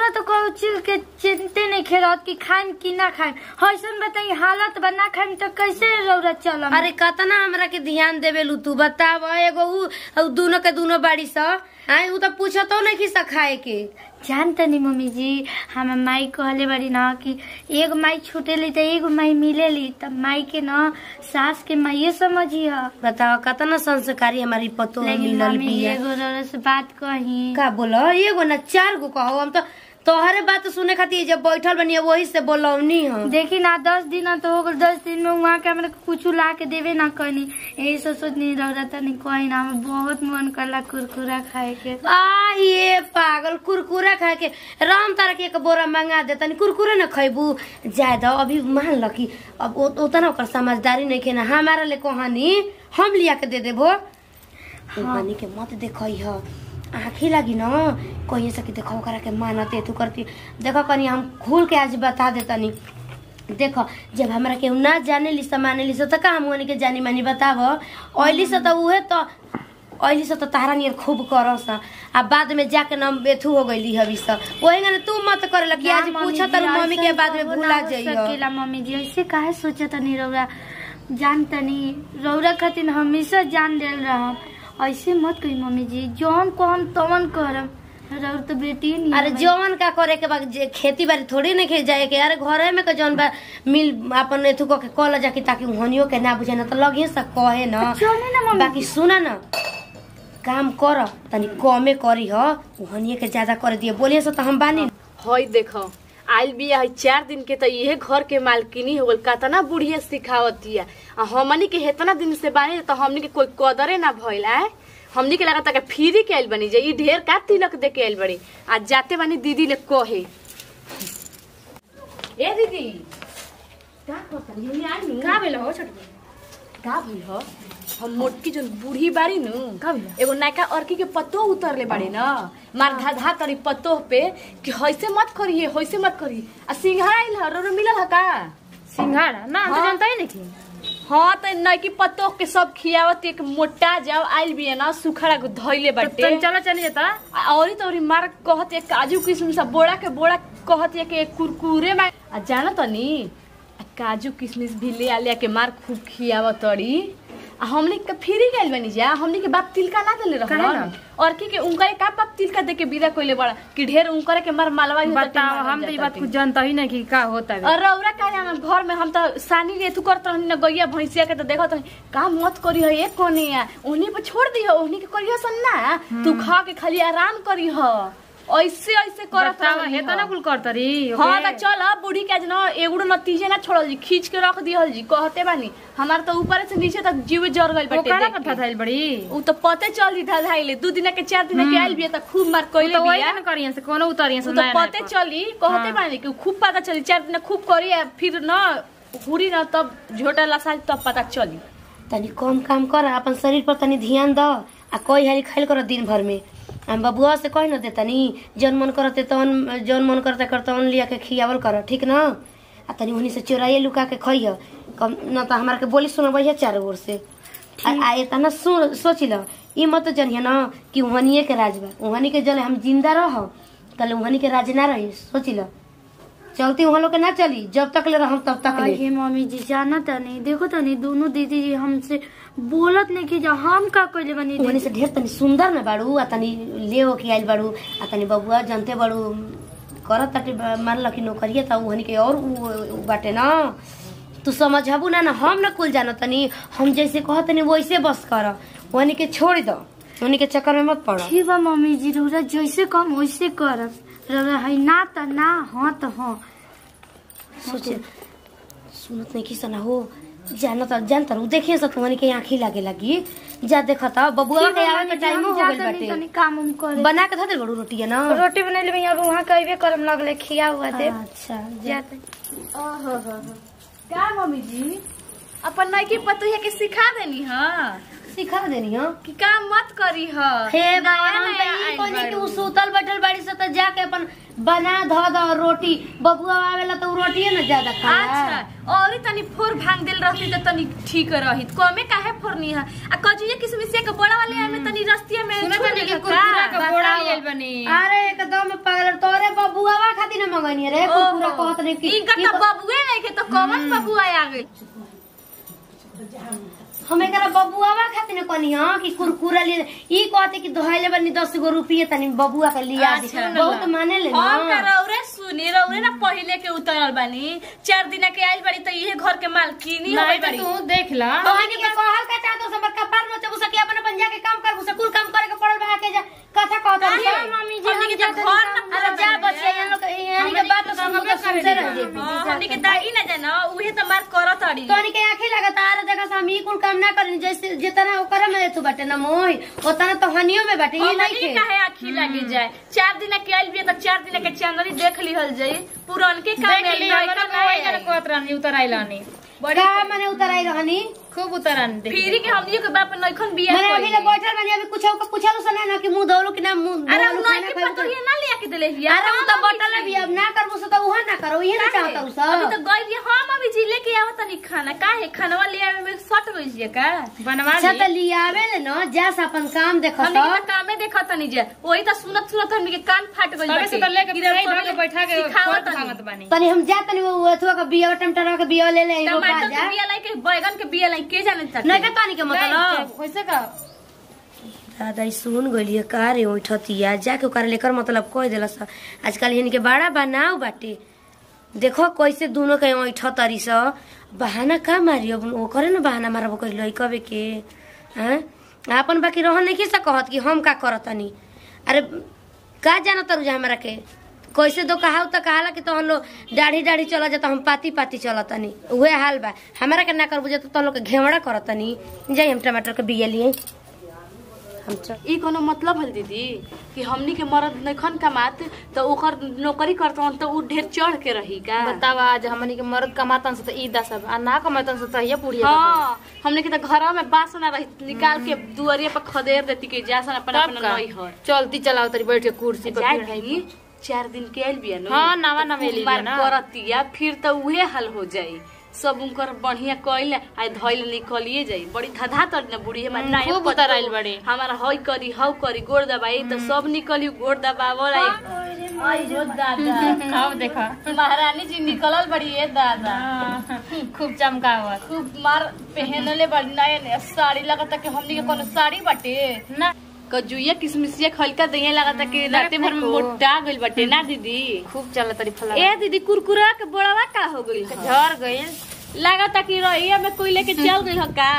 रउआ तो कोई चीज के चिंते नहीं खेरत कि खाएं कि ना खाएं। हइसन बताई हालत बना खाएं तो कैसे रउआ चलम। अरे कतना हमरा के ध्यान देवेलू तू बताव। एगो उ दोनों के दोनों बाड़ी स आई उ तो पूछतो नहीं कि खाए के जानते नहीं मम्मी जी हम माई कहले बड़ी ना कि एक माई छूटेली तो एगो माई मिलेली तब माई के ना सास के माई समझी है। बताओ कतना संस्कारी हमारी पतो मिलल बिया। एगो रउआ से बात कही का बोलो एगो ना 4 गो कहो। हम तो तोहरे बात सुने खातिर जब बैठल बनी वही से बोलौनी हम। देखी ना 10 दिन तो हो गए 10 दिन में वहाँ के हमरा कुछ ला के देवे ना कहनी यही सोचनी रउआ तनी कही ना हमें बहुत मन करला कुरकुरा खाए के। ये पागल कुरकुरा खाए के राम तारा के एक बोरा मंगा दे तनी कुरकुरे न खैबू जाए दो। अभी मान ल कि अब उतना ओकर समझदारी नहीं के ना हमारा ले कहानी हम लिया के दे देबो। कहानी के मत देखई ह आँखी लगी न कहीं से देखो करा के मानते तू करती देखो कनी हम खुल के आज बता देतनी। देखो जब हमरा के ना जाने ली माने ली तो का हम के जानी मानी बताव ऑयली से तो उहे तो ऑयली से तो तारा नियर खूब करस आ बाद में जाके न बेथू हो गईली हबी स ओहे ने तू मत करे लगी आज पूछत त मम्मी के बाद में भूला जइयो। सकेला मम्मी जी ऐसे काहे सोचत नहीं रउआ जानतनी रउआ खातिर हमेशा जान देल रहम। ऐसे मत कही मम्मी जी जौन को हम तवन करम रउर तो बेटी नहीं। अरे जौन का करे के बाद खेती बाड़ी थोड़ी नहीं खे जाए के। अरे घरे में के जौन बा मिल अपन एथु को के कल जाके ताकि हनियो के ना बुझे ना तो लगे से कहे ना बाकी सुना ना काम कर तनी कमे करी ह हनिए के ज्यादा कर दिए बोलिए से तो हम बानी। हई देखो आइल बिया है 4 दिन के तो इहे घर के मालकिनी हो गल कतना बुढ़िया सिखावतिया हमनी के हेतना दिन से बानी तो हमनी के कोई कदरे ना भइल है। हमनी के लगता के फ्री के आइल बनी जे ई ढेर का तिलक दे के आइल बड़ी आज जाते बानी दीदी ले कहे ए दीदी का करतनी आई का भेल हो छोटकी का भेल हो हम मोटकी जो बूढ़ी बाड़ी नु एगो नयका अरकी के पत्तो उतरले बाड़ी न मार धा तरी पत्तो पे कि हइसे मत करिए हइसे मत करिए आ सिंघाड़ा आइल ह रो मिलल ह का सिंघाड़ा ना हम जानता ही नहीं। हां त नयकी पत्तो के सब खियावत एक मोटा जाव आइल बिया ना सुखड़ा को धइले बाटे चलो चलिए त औरी तौरी मार कहत एक काजू किस्म सब बोड़ा के बोड़ा कहत एक कुरकुरे में आ जाना तनी काजू किशमिश भी ले आलिया के मार खूब खियावत तड़ी हमने के फ्री गइल बनी जा हमने के बाप तिलका ना देले रहन और की उनका का बाप तिलका दे के विदा कइले बड़ा कि ढेर उनकरे के मार मालवा ही बताओ हम तो ई बात कुछ जानता ही नहीं कि का होता है। और रौरा का हम घर में हम तो सानी रे तू करत रहनी न गैया भैंसिया के तो देखत का मत करी है एक कोने उन्हीं पे छोड़ दी है उन्हीं के करियो सन ना तू खा के खाली आराम करी ह ऐसे ऐसे करत है त ना कुल करतरी। हां त चल बूढ़ी के न एगुड़ो नतीजे ना छोड़ल जी खींच के रख दिहल जी कहते बानी हमार तो ऊपर से नीचे तक जीव जर गइल बाटे ओकरा पर धइल बड़ी उ तो पते चल दी धइले 2 दिन के 4 दिन के आइल बिया त खूब मार कइले बिया न करियन से कोनो उतरियन से तो पते चली कहते बानी कि खूब पता चली 4 दिन खूब करी फिर न हुड़ी न तब झोटा लसा तब पता चली। तनी कम काम कर अपन शरीर पर तनी ध्यान द आ कोई हाली खाइल कर दिन भर में हम बबुआ से कह न देतनी जौन मन करते तौन जौन मन करते करतौन लिया के खियावल कर ठीक न आ तनी उन्हीं से चोराइए लुका के खइह कम न तो हमार के बोली सुनबैया 4 ओर से आ इतना सोच ल ई मत जनिए न कि उहनिए के राज बा उहनी के जले हम जिंदा रह कल उहनी के राज ना रही सोच ल चलती वहाँ लोग के ना चली जब तक ले रहम तब तक ले। मम्मी जी जाना त नहीं देखो त नहीं दोनों दीदी जी हमसे बोलत नहीं कि हम का कइले बनी उहनी से ढेर तनी सुंदर न बाड़ू आ तनी लेओ के आइल बाड़ू आ तनी बबुआ जानते बाड़ू करत ताटे मान ल कि नौकरिया त उहनी के और बाटे ना तू समझबू ना हम न कुल जानो तनी हम जैसे कहतनी वैसे बस कर उहनी के छोड़ दो उहनी के चक्कर में मत पड़। ठीक बा मम्मी जी रउरा जैसे कम वैसे करब रउरा है ना त ना हां त हां सोच सुनत नहीं किस ना हो जानता हूँ देखिए सब तुम्हारी के आँखी लागे लगी जा देखा था बबुआ के आवे के टाइम हो गइल बाटे तनी काम हम करे बना के धर बड़ू रोटी है ना रोटी बनैले भैया अब वहां कइबे करम लगले खिया हुआ दे। अच्छा जाते ओहो हो का मम्मी जी अपन नइकी पतुहिया के सिखा देनी हां सिखा देनी हां कि काम मत करी ह हे भगवान तई कोनी कि उ सुतल बैठल बाड़ी से त जाके अपन बना ध द रोटी बबुआ आवेला त उ रोटीए न ज्यादा खाला। अच्छा और तनी फोर भांग देल रहती त तनी ठीक रहित कमे काहे फोरनी है आ कजुए किसमिस के बड़ा वाले में तनी रस्तिया में सुने तनी के कुरकुरा के बोड़ा लेल बनी। अरे एकदम पागल तोरे बबुआ मंगनी रे कुरकुरा कहत नहीं कि इनका तो बबुए नहीं के तो कौन बबुआ आ गई। हम एकरा बबुआवा खातिर कहनी हां कि कुरकुरा लिए ई कहते कि धोइले बनी 10 गो रुपये तनी बबुआ के लिया दी बहुत माने ले हम का रौरे सुनी रौरे ना पहले के उतरल बानी 4 दिन के आइल बड़ी त इहे घर के मालकिनी होई बड़ी। तू देख ला कहनी के कहल का चाहतो सब कपार में चबू सके अपन अपन जाके काम करबू से कुल काम करे के पड़ल बा के जा कथा कहत मम्मी जी हमनी के घर ना अरे जा बचिया ये लोग यानी के बात तो सब के सुनते रह जे हमनी के दाई ना जाना उहे त मार करत अड़ी तोनी के आंखें लगत आरे देखा हम ई कुल काम ना करनी जैसे जितना ओकरा में तू बाटे ना मोई उतना तो हनियो में बाटे ई नहीं के काहे आखी लगी जाए 4 दिन के आइल भी त 4 दिन के चांदनी देख लिहल जाई पुरान के काम देख ली हमरा कोई जन कोत रहनी उतर आइलानी बड़ा माने उतर आई रहनी खूब उतरन दे फिरी के हमनी के बाप नइखन बिया मैंने अभी ले बैठल माने अभी कुछ पूछलू सना ना कि मुंह धोलू कि ना मुंह अरे धोलू नहीं के पतो ये ना लिया के देले हिया अरे तो बटल भी अब ना करबू से तो उहा ना करो ये ना चाहता उ सब अभी तो गई हम अभी जी लेके आवत नहीं खाना काहे खानवा ले आवे में सट गई जे का बनवा अच्छा तो लियावे ले न जा अपन काम देखत हमनी के कामे देखत नहीं जे वही त सुनत सुनत हमनी के कान फाट गई तबे से तो लेके सही भागे बैठा के खोट भागत बानी तनी हम जा तनी वो अथवा का बिया टमाटर का बिया ले ले रो टमाटर जा के बिया लाई के बैगन के बिया लाई के जाने तक नहीं के तनी के मतलब कैसे का दादा ई सुन गइलिए का रे उठतिया जाके ओकर लेकर मतलब कह देलस आजकल हिन के बड़ा बनाव बाटे देखो कैसे दोनों के ऐठ तरी स बहाना का मारी अब ओकरे न बहाना मारब कह लइकबे के हैं आपन बाकी रहन नहीं किसा कहत कि हम का करतनी अरे का जानत रुजा हमरा के कैसे दो कहाव त कहाला कि तहन लोग दाढ़ी दाढ़ी चला जाता हम पाती पाती चलतनी उहे हाल बा हमरा के ना करबू जे तो लोग के घेवड़ा करतनी जाई हम टमाटर के बिया लिए ई कोनो मतलब है दीदी कि हमनी के मर्द नखन कमात तो ओकर नौकरी करतन तो उ ढेर चढ़ के रही का बतावा आज हमनी के मर्द कमातन से त ई दा सब आ ना कमातन से त ये पुड़िया हां हमने के तो घर में बास ना रही निकाल के दुआरिया पर खदेर देती के जासन अपन अपन नई हो चलती चलाओ तरी बैठ के कुर्सी पर जाए भाई 4 दिन के आइल बिया हां नवा नवेली ना करतिया फिर तो उहे हल हो जाई सब उनकर बढ़िया कइल आ धइल निकलिए जाई बड़ी धधा तर न बुढ़ी में ना खूब उतर आइल बड़ी हमारा हई करी हौ करी गोड़ दबाई तो सब निकली गोड़ दबावल आई हो दादा अब देखा महारानी जी निकलल बड़ी है दादा खूब चमकावत खूब मार पहनले बड़ी नया साड़ी लगता कि हमनी के कोनो साड़ी बाटे ना कजुया किसमिसिया खलका दइया लगता कि राते भर में मोटा गइल बाटे ना दीदी खूब चला तरी फला ए दीदी कुरकुरा के बोड़वा का हो गइल झर गइल लागता कि रहिया में कोई लेके चल गइल ह का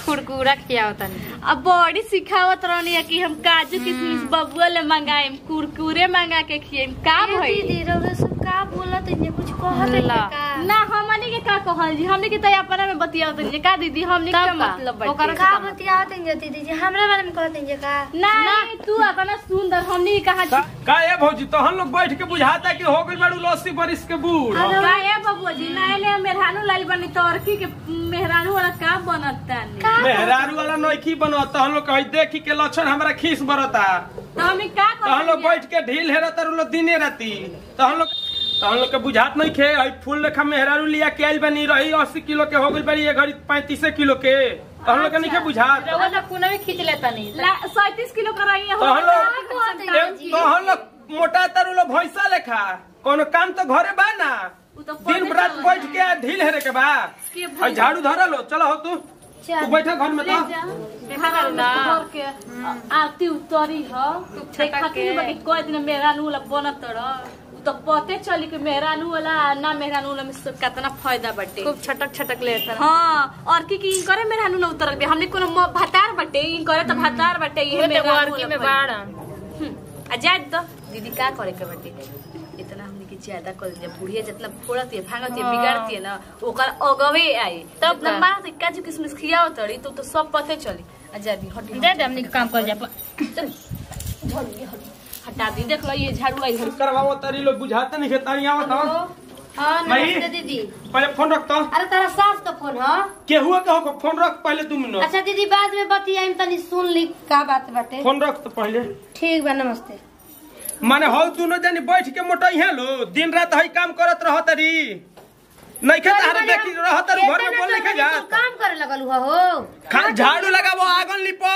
कुरकुरा खियावतन अब बड़ी सिखावत रहनी है कि हम काजू किशमिश बबुआ ले मंगाएम कुरकुरे मंगा के खिएम का भई दीदी रौरा सब का बोलत इने कुछ कहत है का ना हमनी के का कहल जी हमनी के त अपना में बतियावत जी का दीदी हमनी के मतलब बाटे का बतियावत है दीदी जी हमरा बारे में कहत है का नहीं तू अपना सुंदर हमनी के कहा का ए भौजी तो हम लोग बैठ के बुझाता कि हो गइल बाड़ू 80 बरिस के बूढ़ का ए बबुआ जी नए मेहरानू लाइल बनी तोरकी के मेहरानू वाला का बनता नहीं मेहरारू वाला नइखी बनत हम लोग कहि देखी के लक्षण हमरा खीस बरता तो हम का तो हम लोग बैठ के ढील हेरत रहो दिने राती तो हम लोग के बुझात नहीं खे फूल लेखा मेहरारू लिया के आइल बनी रही 80 किलो के हो गइल बड़ी ये घड़ी 35 किलो के तो हम लोग के नहीं के बुझात रउआ ना कुना भी खींच लेता नहीं 37 किलो का रही तो हम लोग मोटा तरु लो भैंसा लेखा कोनो काम तो घरे बा ना दिन रात बैठ के ढील हेरे के बा झाड़ू धरा लो चलो हो तू बैठा घर में तो के आरती उतरी हो देखा कि बाकी कोई दिन मेहरानू वाला बनत रह तो पते चली कि मेहरानू वाला ना मेहरानू वाला में कितना फायदा बाटे खूब छटक छटक लेता हां और की इन करे मेहरानू ना उतरल बे हमने कोनो भातार बाटे इन करे तो भातार बाटे ये मेहरानू में बाड़ आजाद तो दीदी का करे के बाटे इतना हमने के ज्यादा कर दिया बुढ़िया जितना फोड़ती है भागती है बिगाड़ती है ना ओकर अगवे आई तब ना बात काजू किशमिश खियाओ तड़ी तो सब पते चली आजादी हट दे दे हमनी के काम कर जा हटा दी देख लो ये झाड़ू आई करवाओ तरी लोग बुझाते नहीं खेतानी आवत हो हां भाई। नमस्ते दीदी पहले फोन रख तो अरे तेरा सास का फोन है केहुआ कहो फोन रख पहले 2 मिनट अच्छा दीदी बाद में बतियाई तनी सुन ली का बात बाटे फोन रख तो पहले ठीक बा नमस्ते माने हो दोनों जनी बैठ के मोटई है लो दिन रात हई काम करत रह तरी नहीं के तारे देखी रहत घर में बोल लिखे जा काम करे लगल हो झाड़ू लगाबो आगन लिपो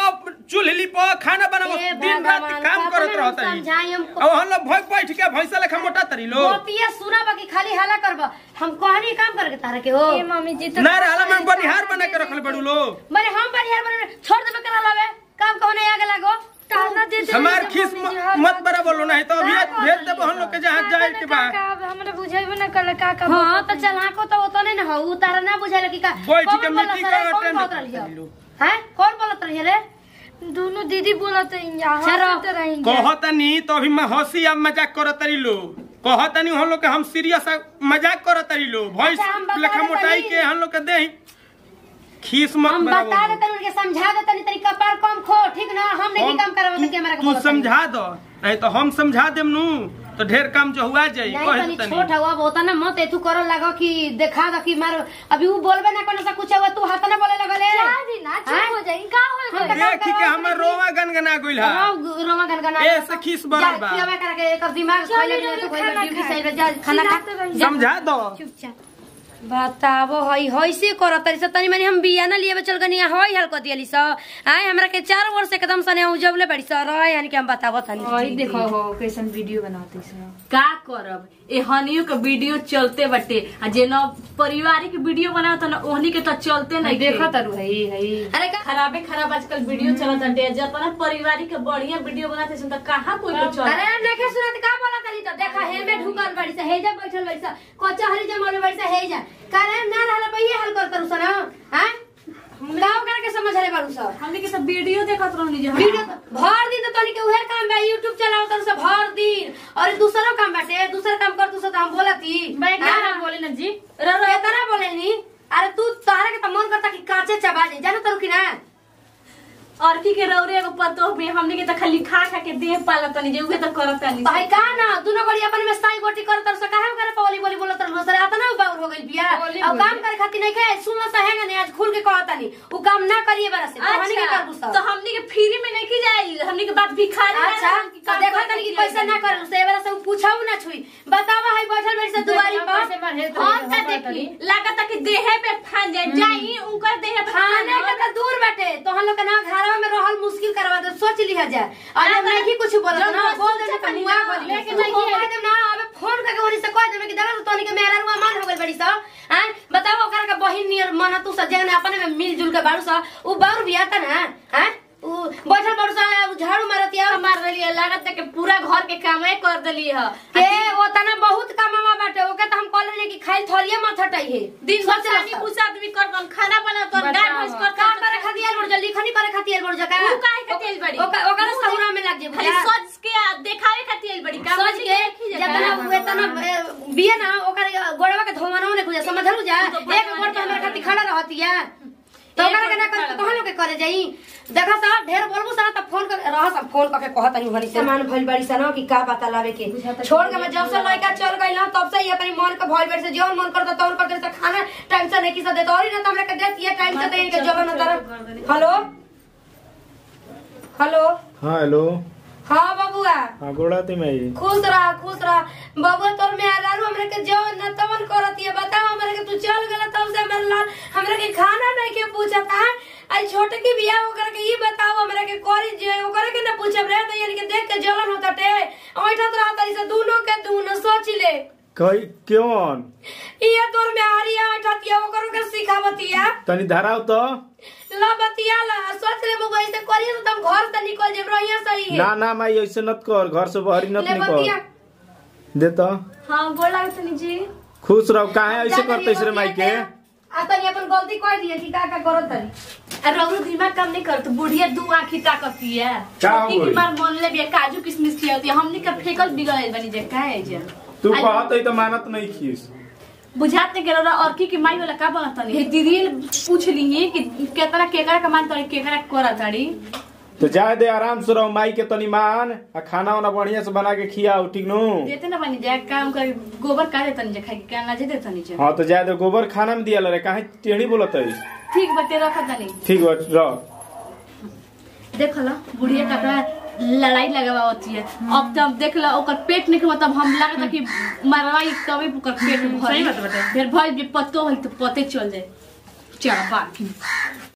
चूल्हे लिपो खाना बनाबो दिन रात काम करत रहत है अब हम लोग भग बैठ के भैंसा लेखा मोटा तरी लो मोतिया सुना बाकी खाली हाला करबा हम कहनी काम करे के तारे के हो ए मम्मी जी तो ना हाला में बनिहार बना के रखल बड़ू लो माने हम बनिहार बने छोड़ देबे करा लावे काम कहने आगे लागो ताना दे दे हमार खीस मत बरा बोलो नहीं तो अभी भेज देबो हम लोग के जहां जाए के बा हमरा बुझाइबो ना कर का का हां तो चल हां तो ओतने न हो उतारा ना बुझाइल की का बैठ के मिट्टी का अटेंड हैं कौन बोलत रही रे दोनों दीदी बोलत यहाँ हंसते रहेंगे कहतनी तो अभी मैं हंसी अब मजाक करत रही लो कहतनी हम लोग के हम सीरियस मजाक करत रही लो भैंस लेखा मोटाई के हम लोग के दे खीस मत हम बता देते उनके समझा देते नहीं तरीका पर कम खो ठीक ना हम नहीं काम करब तो कैमरा तू समझा दो नहीं तो हम समझा देम नु तो ढेर काम जो हुआ जाई कह तनी छोट हुआ बहुत ना मत एतु करल लागो कि देखा द कि मार अभी वो बोलबे ना कोनो सा कुछ हुआ तू हाथ ना बोले लगले शादी ना चुप हो जाई का हो देखी के हमर रोवा गनगना गइल हा रोमा गनगना ए से खीस बरल बा खियावे करके एकर दिमाग खोले तो कोई ड्यूटी साइड में जा खाना खा समझा दो चुपचाप बताबो हई हई से करत तरी से तनी मानी हम बिया ना लिए चल गनी हई हल क दियली स आए हमरा के 4 वर्ष एकदम सने उजबले बड़ी स रह यानी कि हम बताबो तनी हई देखो हो कैसन वीडियो बनाते छ का करब ए हनियो के वीडियो चलते बटे आ जे न पारिवारिक वीडियो बनाओ त न ओहनी के त चलते नहीं देखा तारू हई अरे का खराबे खराब आजकल वीडियो चलत हटे जतना पारिवारिक के बढ़िया वीडियो बनाते छ त कहां कोई को चल अरे देखे सुनत का बोला तली त देखा हेलमेट ढुकल बड़ी से हेजा बैठल बड़ी से कचहरी जमल बड़ी से हेजा करे ना रहला पइए हल कर करू सना हैं गाँव करके समझ रे बारू सब हमनी के सब वीडियो देखत रहनी जे वीडियो भर दिन तो तनी के उहे काम बा YouTube चलाओ तर से भर दिन और दूसरा काम बाटे दूसरा काम कर तू से हम बोलती मैं क्या बोले न जी रे करा बोलेनी अरे तू तारे के त मन करता कि काचे चबा दे जानो तरू कि ना और की के रौरे एगो पतो में हमनी के त खाली खा खा के देह पालत तनी जे उहे त करत तनी भाई का ना दुनो गड़ी अपन में साई गोटी करत तर से काहे करे पवली बोली बोलत तर सर आता ना बाउर हो गइल बिया अब काम करे खातिर नहीं खाए सुन ल सहेंगे ने आज खुल के कहतानी उ काम ना करिए बरा से तो हमनी के कर दूसरा तो हमनी के फ्री में नहीं की जाई हमनी के बात भिखारी अच्छा तो देखो तनी कि पैसा ना कर से बरा से पूछाऊ ना छुई बतावा है बैठल बैठ से दुआरी पर हम त देखी लागत कि देह पे फान जाए जाई उनकर देह पे खाने का तो दूर बाटे तो हम लोग के ना घरवा में रहल मुश्किल करवा दे सोच लिया जाए और हम नहीं कुछ बोलत ना बोल दे त मुआ बोली लेकिन नहीं कह दे ना अब फोन करके ओनी से कह दे कि देखा तो तनी के मेरा रुआ मान हो गइल बड़ी सा हैं बताओ ओकरा के बहिन नियर मन तू सजे ने अपने में मिलजुल के बारू सा उ बारू बिया त ना हैं उ बैठल बारू सा झाड़ू मारतिया मार रही लागत कि पूरा घर के कामे कर देली ह के ओतना बहुत कमावा बाटे ओके त हम कहले नहीं कि खाइल थलिए मत हटाई है दिन भर सानी कुछ आदमी कर खाना बना तो गाय भैंस कर काम करे खातिर बोल जल्दी खनी करे खातिर बोल जका उ काहे खातिर बड़ी ओकरा सहुरा में लग जे खाली सज के देखावे खातिर बड़ी काम सज के जतना हुए तना बिया ना ओकरा गोड़वा के धोवनो ने खुजा समझलू जा एक गोड़ पे हमरा खातिर खड़ा रहतिया तो ओकरा के ना कर तो कहलो के करे जाई देखा सा ढेर बोलबो सा त फोन कर रह सब फोन करके कहत नहीं हनी सामान भइल बड़ी सा ना कि का पता लावे के छोड़ के मैं जब से लड़का चल गइल ना तब से ये अपनी मन के भइल बड़ी से जौन मन करता तौन करते त खाना टाइम से नहीं की से देत और ना त हमरा के देत ये टाइम से दे के जब ना तर हेलो हेलो हाँ हेलो हाँ बबुआ हाँ गोड़ाती मैं खुश रहा बबुआ तोर में लालू हमरा के जो न तवन करती है बताओ हमरा के तू चल गेला तब से हमर लाल हमरा के खाना नहीं के पूछत है आई छोटे की बियाह ओकर के ई बताओ हमरा के करी जे ओकर के न पूछब रे त यानी के देख के जलन होता टे ओइठत रहता से दोनों के दोनों सोच ले कई क्यों ये तोर में आरिया ओइठतिया ओकर के सिखावतिया तनी धराव तो ला बतिया ला सोच ले बबुआ ऐसे करिए तो तुम घर से निकल जेब रहिया सही है ना माई ऐसे नत कर घर से बाहर नत निकल दे तो हां गोड़ लागत नहीं जी खुश रहो काहे ऐसे करते रे माई के आ तनी अपन गलती कह दिए कि का करत तनी अरे रौरू दिमाग काम नहीं करत बुढ़िया दू आंखी ताकती है का होई बार मन ले बिया काजू किशमिश खियाती हमनी का फेकल बिगड़ल बनी जे काहे जे तू कहत है तो मानत नहीं खीस बुझाते के रौरा और की माई वाला का बनत नहीं दीदी पूछ ली कि केतना केकरा कमान तड़ी केकरा कोरा तड़ी तो जाए दे आराम से रहो माई के तनी मान आ खाना वाना बढ़िया से बना के खियाओ ठीक नु देते ना बनी जाए काम कर गोबर का देतनी जे खाई के ना जे देतनी जे हां तो जाए दे गोबर खाना में दिया रे काहे टेढ़ी बोलत है ठीक बटे रख दनी ठीक बा रह देखला बुढ़िया कपड़ा लड़ाई लगावती है। अब जब देख लो ओकर पेट नहीं मतलब हम लगता कि मरवाई तभी ओकर पेट भर, फिर भाई पत्तो तो पते चल जाए चढ़ बात।